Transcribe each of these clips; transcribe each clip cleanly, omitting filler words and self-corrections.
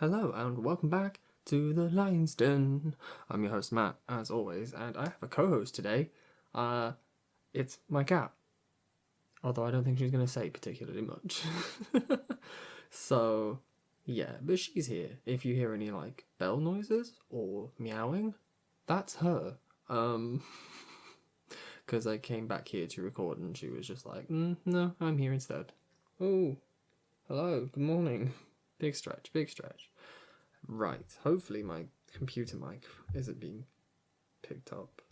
Hello and welcome back to the Lion's Den. I'm your host Matt, as always, and I have a co-host today. It's my cat. Although I don't think she's going to say particularly much. So, yeah, but she's here. If you hear any bell noises or meowing, that's her. Um, because I came back here to record and she was just like, no, I'm here instead. Oh, hello, good morning. Big stretch, big stretch. Right, hopefully my computer mic isn't being picked up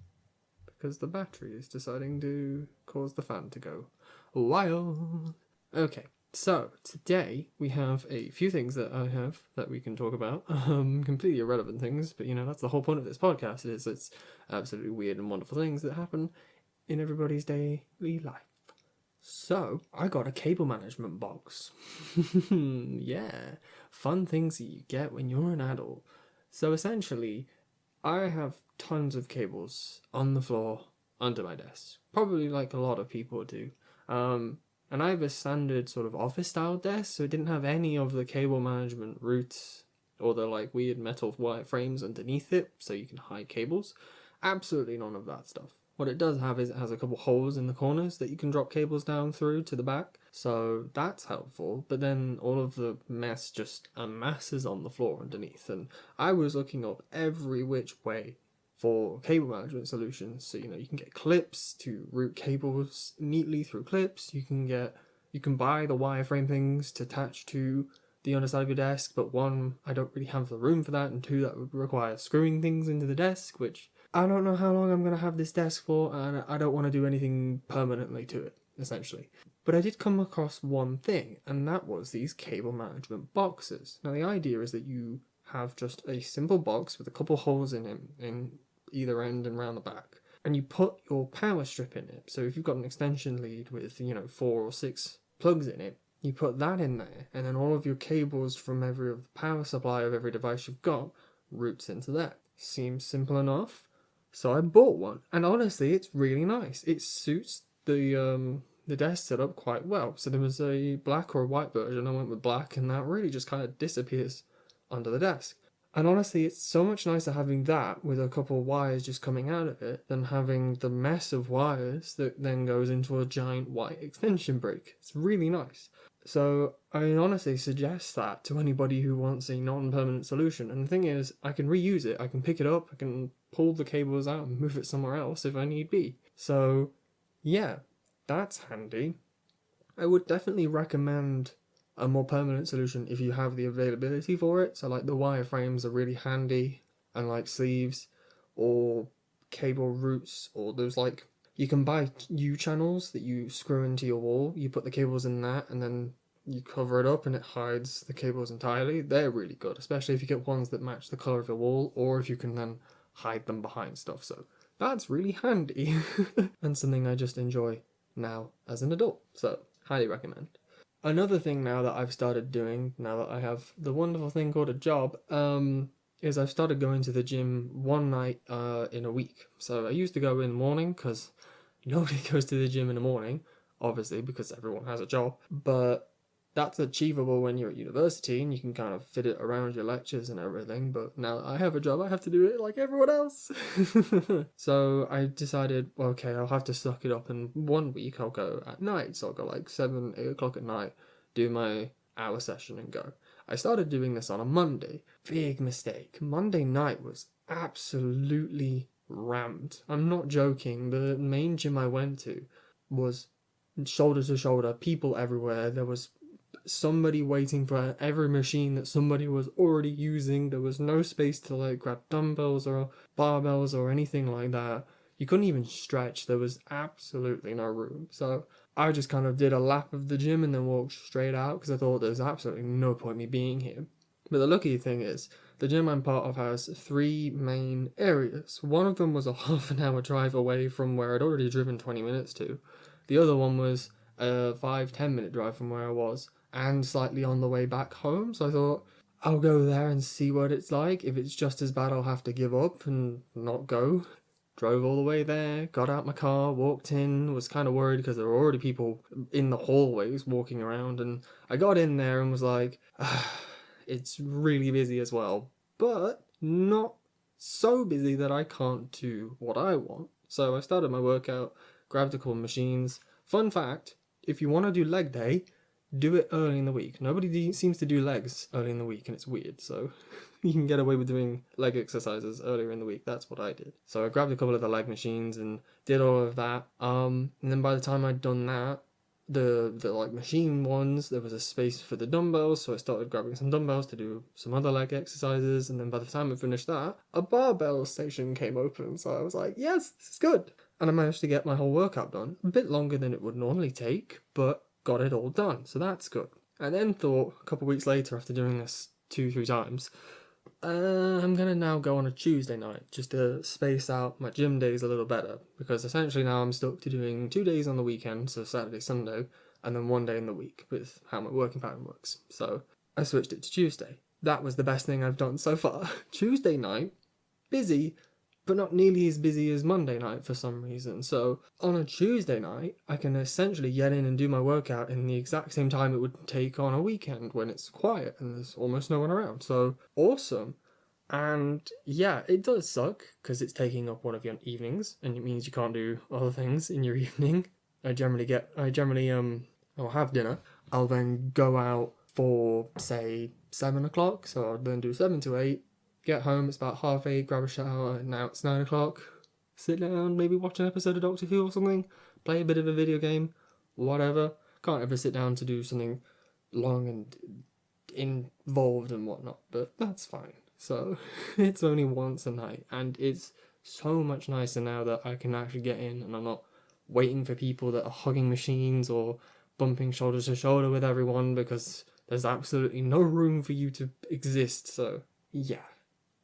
because the battery is deciding to cause the fan to go wild. Okay, so today we have a few things that I have that we can talk about. Completely irrelevant things, but that's the whole point of this podcast. It's absolutely weird and wonderful things that happen in everybody's daily life. So, I got a cable management box. Yeah, fun things that you get when you're an adult. So, essentially, I have tons of cables on the floor under my desk. Probably like a lot of people do. And I have a standard sort of office style desk, so it didn't have any of the cable management routes or the weird metal wire frames underneath it so you can hide cables. Absolutely none of that stuff. What it does have is it has a couple holes in the corners that you can drop cables down through to the back, so that's helpful. But then all of the mess just amasses on the floor underneath, and I was looking up every which way for cable management solutions. So you can get clips to route cables neatly through clips. You can buy the wireframe things to attach to the underside of your desk, but one, I don't really have the room for that, and two, that would require screwing things into the desk, which I don't know how long I'm going to have this desk for, and I don't want to do anything permanently to it, essentially. But I did come across one thing, and that was these cable management boxes. Now, the idea is that you have just a simple box with a couple holes in it, in either end and round the back, and you put your power strip in it. So if you've got an extension lead with, 4 or 6 plugs in it, you put that in there, and then all of your cables from every of the power supply of every device you've got routes into that. Seems simple enough. So I bought one, and honestly, it's really nice. It suits the desk setup quite well. So there was a black or a white version. I went with black, and that really just kind of disappears under the desk. And honestly, it's so much nicer having that with a couple of wires just coming out of it than having the mess of wires that then goes into a giant white extension break. It's really nice. So I honestly suggest that to anybody who wants a non-permanent solution. And the thing is, I can reuse it. I can pick it up, I can pull the cables out and move it somewhere else if I need be. So yeah, that's handy. I would definitely recommend a more permanent solution if you have the availability for it. So the wireframes are really handy, and sleeves or cable routes, or those you can buy U channels that you screw into your wall. You put the cables in that, and then you cover it up, and it hides the cables entirely. They're really good, especially if you get ones that match the color of your wall, or if you can then hide them behind stuff. So that's really handy, and something I just enjoy now as an adult. So highly recommend. Another thing now that I've started doing, now that I have the wonderful thing called a job, is I've started going to the gym one night in a week. So I used to go in the morning because nobody goes to the gym in the morning, obviously, because everyone has a job. But that's achievable when you're at university and you can kind of fit it around your lectures and everything. But now that I have a job, I have to do it like everyone else. So I decided, well, okay, I'll have to suck it up, and one week I'll go at night. So I'll go 7, 8 o'clock at night, do my hour session and go. I started doing this on a Monday. Big mistake. Monday night was absolutely rammed. I'm not joking. The main gym I went to was shoulder to shoulder, people everywhere. There was somebody waiting for every machine that somebody was already using. There was no space to grab dumbbells or barbells or anything like that. You couldn't even stretch. There was absolutely no room. So I just kind of did a lap of the gym and then walked straight out because I thought there's absolutely no point me being here. But the lucky thing is, the gym I'm part of has 3 main areas. One of them was a half an hour drive away from where I'd already driven 20 minutes to. The other one was a 5-10 minute drive from where I was, and slightly on the way back home. So I thought, I'll go there and see what it's like. If it's just as bad, I'll have to give up and not go. Drove all the way there, got out my car, walked in, was kind of worried because there were already people in the hallways walking around, and I got in there and was like, it's really busy as well, but not so busy that I can't do what I want. So I started my workout, grabbed a couple of machines. Fun fact, if you want to do leg day, do it early in the week. Nobody seems to do legs early in the week, and it's weird, so you can get away with doing leg exercises earlier in the week. That's what I did. So I grabbed a couple of the leg machines and did all of that. And then by the time I'd done that, the like machine ones, there was a space for the dumbbells, so I started grabbing some dumbbells to do some other leg exercises. And then by the time I finished that, a barbell station came open, so I was like, yes, this is good. And I managed to get my whole workout done, a bit longer than it would normally take, but got it all done, so that's good. I then thought, a couple of weeks later, after doing this 2-3 times, I'm gonna now go on a Tuesday night just to space out my gym days a little better, because essentially now I'm stuck to doing 2 days on the weekend, so Saturday, Sunday, and then 1 day in the week with how my working pattern works. So I switched it to Tuesday. That was the best thing I've done so far. Tuesday night, busy, but not nearly as busy as Monday night for some reason. So on a Tuesday night, I can essentially get in and do my workout in the exact same time it would take on a weekend when it's quiet and there's almost no one around. So awesome. And yeah, it does suck because it's taking up one of your evenings and it means you can't do other things in your evening. I'll have dinner. I'll then go out for, say, 7 o'clock. So I'll then do 7 to 8. Get home, it's about 8:30, grab a shower, and now it's 9 o'clock. Sit down, maybe watch an episode of Doctor Who or something, play a bit of a video game, whatever. Can't ever sit down to do something long and involved and whatnot, but that's fine. So, it's only once a night, and it's so much nicer now that I can actually get in and I'm not waiting for people that are hugging machines or bumping shoulder to shoulder with everyone because there's absolutely no room for you to exist, so yeah.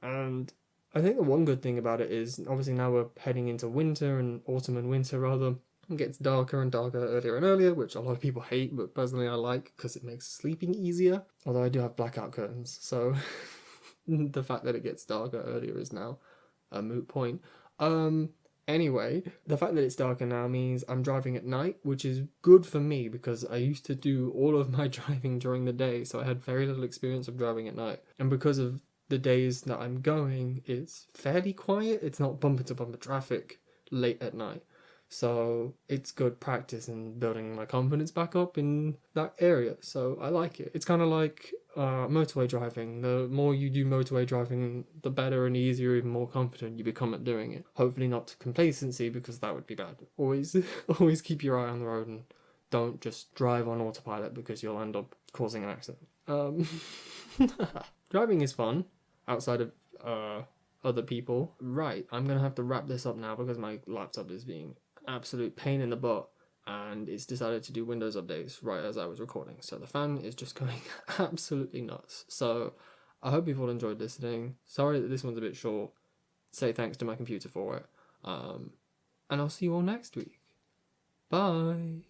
And I think the one good thing about it is, obviously now we're heading into winter and autumn and winter rather. It gets darker and darker earlier and earlier, which a lot of people hate, but personally I like because it makes sleeping easier. Although I do have blackout curtains, so the fact that it gets darker earlier is now a moot point. Anyway, the fact that it's darker now means I'm driving at night, which is good for me because I used to do all of my driving during the day, so I had very little experience of driving at night. And because of the days that I'm going, it's fairly quiet. It's not bumper to bumper traffic late at night. So it's good practice in building my confidence back up in that area. So I like it. It's kind of like motorway driving. The more you do motorway driving, the better and easier and more confident you become at doing it. Hopefully not to complacency because that would be bad. Always, always keep your eye on the road and don't just drive on autopilot because you'll end up causing an accident. Driving is fun. Outside of other people. Right, I'm gonna have to wrap this up now because my laptop is being absolute pain in the butt and it's decided to do Windows updates right as I was recording. So the fan is just going absolutely nuts. So I hope you've all enjoyed listening. Sorry that this one's a bit short. Say thanks to my computer for it. And I'll see you all next week. Bye.